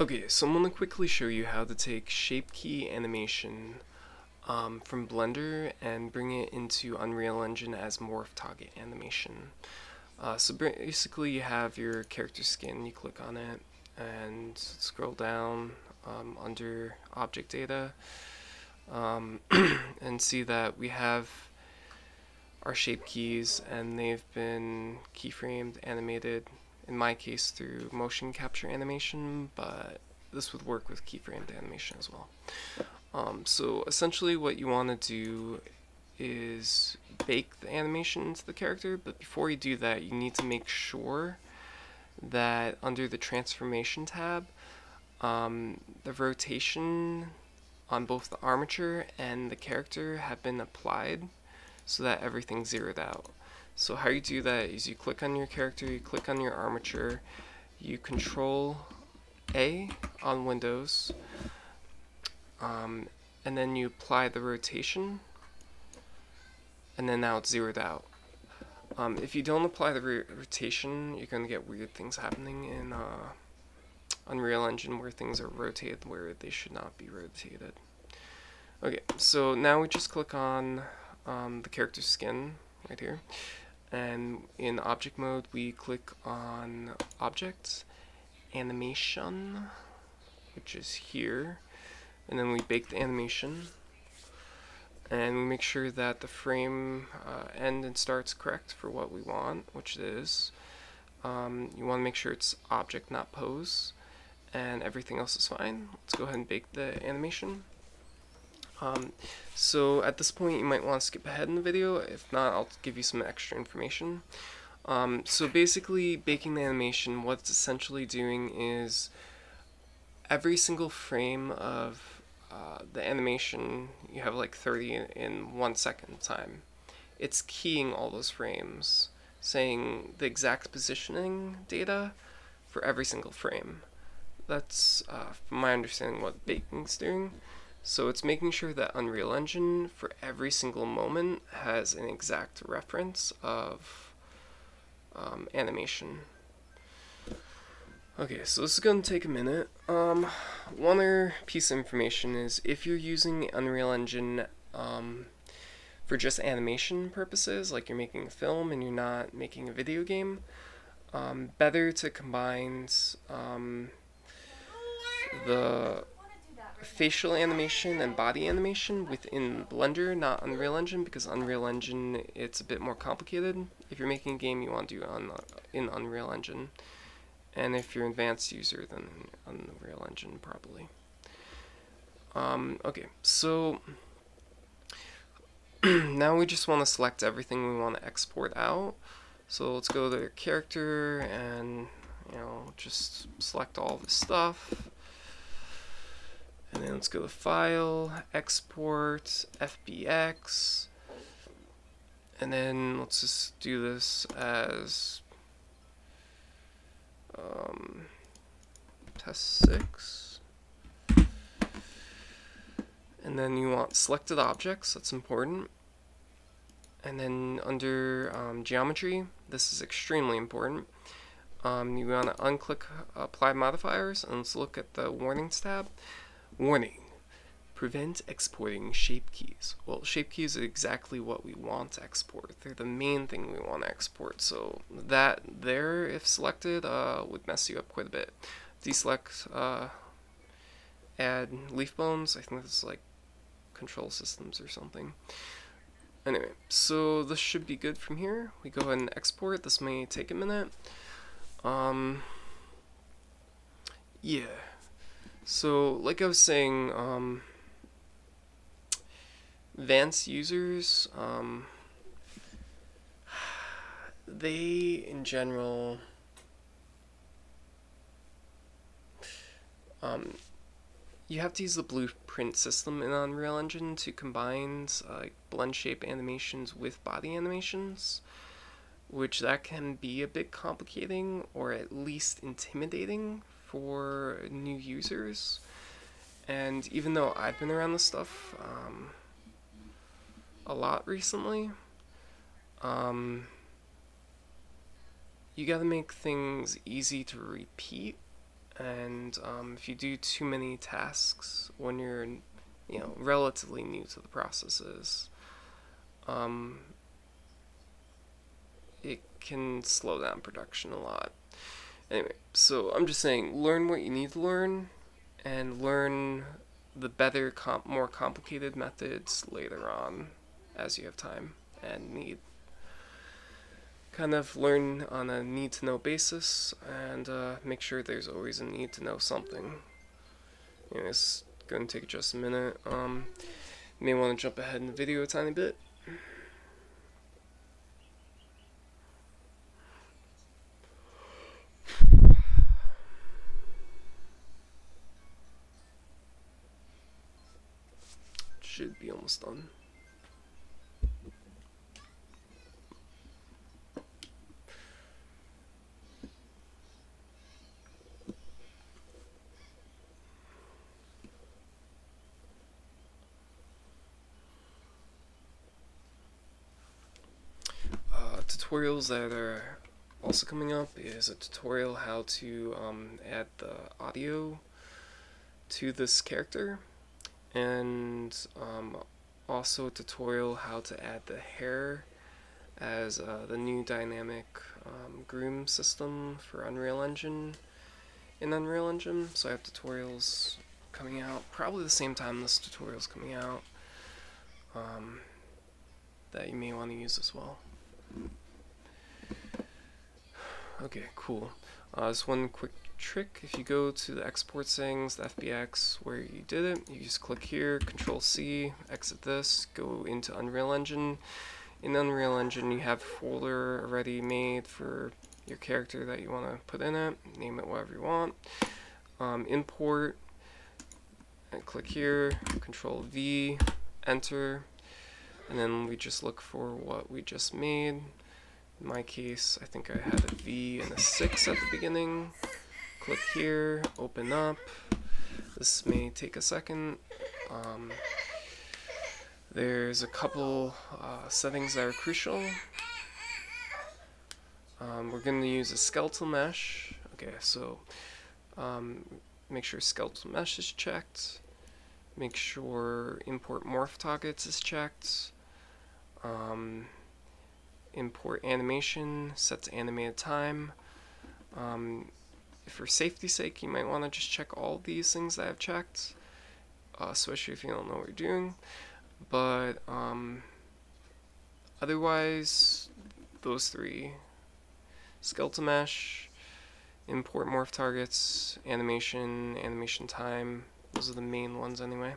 Okay, so I'm going to quickly show you how to take shape key animation from Blender and bring it into Unreal Engine as morph target animation. So basically you have your character skin, you click on it and scroll down under object data and see that we have our shape keys and they've been keyframed, animated, in my case through motion capture animation, but this would work with keyframed animation as well. So essentially what you want to do is bake the animation into the character, but before you do that you need to make sure that under the transformation tab the rotation on both the armature and the character have been applied so that everything's zeroed out. So how you do that is you click on your character, you click on your armature, you control A on Windows, and then you apply the rotation, and then now it's zeroed out. If you don't apply the rotation, you're going to get weird things happening in Unreal Engine where things are rotated where they should not be rotated. Okay, so now we just click on the character skin right here, and in object mode we click on object, animation, which is here, and then we bake the animation, and we make sure that the frame end and start's correct for what we want, which it is. You want to make sure it's object, not pose, and everything else is fine. Let's go ahead and bake the animation. So at this point you might want to skip ahead in the video. If not, I'll give you some extra information. So basically baking the animation, what it's essentially doing is every single frame of the animation, you have like 30 in 1 second time. It's keying all those frames, saying the exact positioning data for every single frame. That's, from my understanding, what baking's doing. So it's making sure that Unreal Engine, for every single moment, has an exact reference of animation. Okay, so this is going to take a minute. One other piece of information is if you're using Unreal Engine for just animation purposes, like you're making a film and you're not making a video game, better to combine the facial animation and body animation within Blender, not Unreal Engine, because Unreal Engine, it's a bit more complicated. If you're making a game, you want to do it in Unreal Engine. And if you're an advanced user, then Unreal Engine probably. Okay, so now we just want to select everything we want to export out. So let's go to the character and just select all this stuff. And then let's go to File, Export, FBX, and then let's just do this as test 6. And then you want selected objects, that's important. And then under geometry, this is extremely important. You want to unclick Apply Modifiers, and let's look at the Warnings tab. Warning: prevent exporting shape keys. Well, shape keys are exactly what we want to export. They're the main thing we want to export. So that there, if selected, would mess you up quite a bit. Deselect, add leaf bones. I think this is like control systems or something. Anyway, so this should be good from here. We go ahead and export. This may take a minute. Yeah. So, like I was saying, advanced users, they, in general, you have to use the blueprint system in Unreal Engine to combine blend shape animations with body animations, which that can be a bit complicating or at least intimidating for new users. And even though I've been around this stuff a lot recently, you gotta make things easy to repeat And if you do too many tasks when you're, relatively new to the processes, it can slow down production a lot. Anyway, so I'm just saying, learn what you need to learn, and learn the better, more complicated methods later on as you have time and need. Kind of learn on a need-to-know basis, and make sure there's always a need to know something. It's going to take just a minute. You may want to jump ahead in the video a tiny bit. Should be almost done. Tutorials that are also coming up is a tutorial how to add the audio to this character, and also a tutorial how to add the hair as the new dynamic groom system for Unreal Engine in Unreal Engine. So I have tutorials coming out probably the same time this tutorial is coming out that you may want to use as well. Okay, cool. Just one quick trick. If you go to the export settings, the FBX where you did it, you just click here, Control C, exit this, go into Unreal Engine. In Unreal Engine, you have a folder already made for your character that you want to put in it. Name it whatever you want. Import, and click here, Control V, enter, and then we just look for what we just made. In my case, I think I had a V and a 6 at the beginning. Click here, open up. This may take a second. There's a couple settings that are crucial. We're going to use a skeletal mesh. Okay, so make sure skeletal mesh is checked. Make sure import morph targets is checked. Import animation, set to animated time. For safety's sake, you might want to just check all these things that I've checked, especially if you don't know what you're doing. But otherwise, those three: skeletal mesh, import morph targets, animation time. Those are the main ones anyway.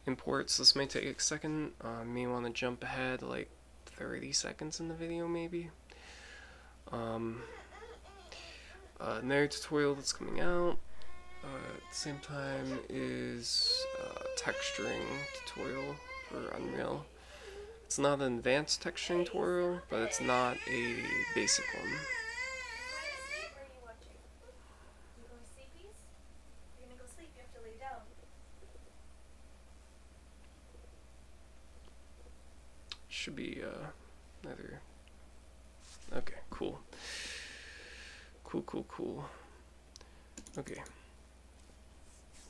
Imports, this may take a second. You may want to jump ahead like 30 seconds in the video maybe. Another tutorial that's coming out at the same time is texturing tutorial for Unreal. It's not an advanced texturing tutorial, but it's not a basic one. Should be another. Okay, cool. Cool. Okay.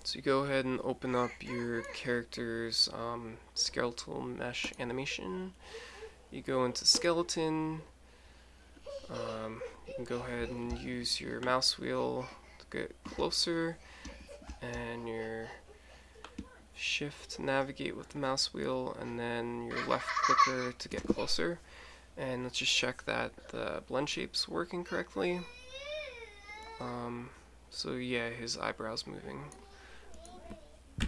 So you go ahead and open up your character's skeletal mesh animation. You go into skeleton. You can go ahead and use your mouse wheel to get closer, and your shift to navigate with the mouse wheel, and then your left clicker to get closer. And let's just check that the blend shape's working correctly. So yeah, his eyebrow's moving.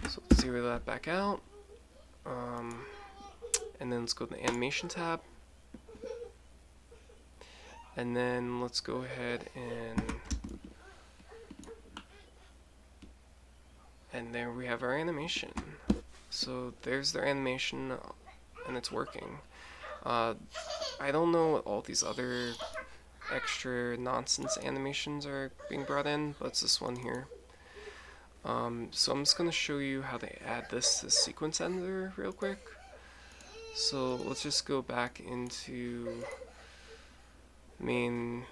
So let's zero that back out. And then let's go to the animation tab. And then let's go ahead and there we have our animation. So there's their animation, and it's working. I don't know what all these other extra nonsense animations are being brought in, but it's this one here. So I'm just going to show you how to add this to sequence editor real quick. So let's just go back into main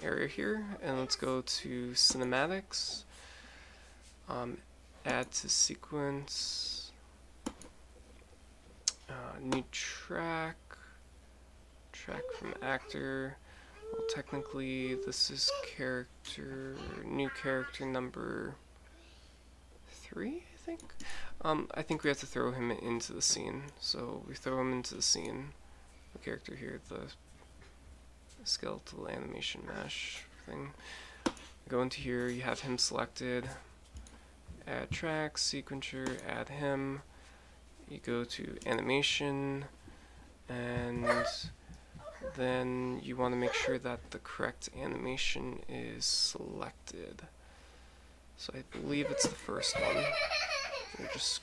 area here, and let's go to cinematics, add to sequence, new track from actor. Well, technically this is new character number 3, I think. I think we have to throw him into the scene, so we throw him into the scene. The character here, the skeletal animation mesh thing. Go into here, you have him selected, add track, sequencer, add him. You go to animation, and then you want to make sure that the correct animation is selected. So I believe it's the first one. We'll just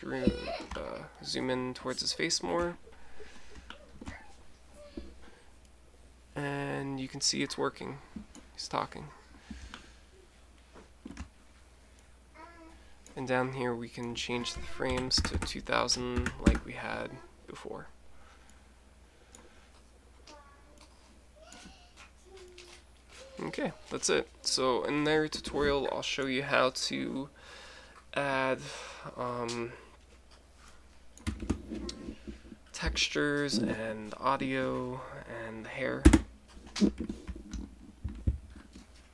zoom in towards his face more. And you can see it's working. He's talking. And down here we can change the frames to 2000 like we had before. Okay, that's it. So in their tutorial I'll show you how to add textures and audio and hair.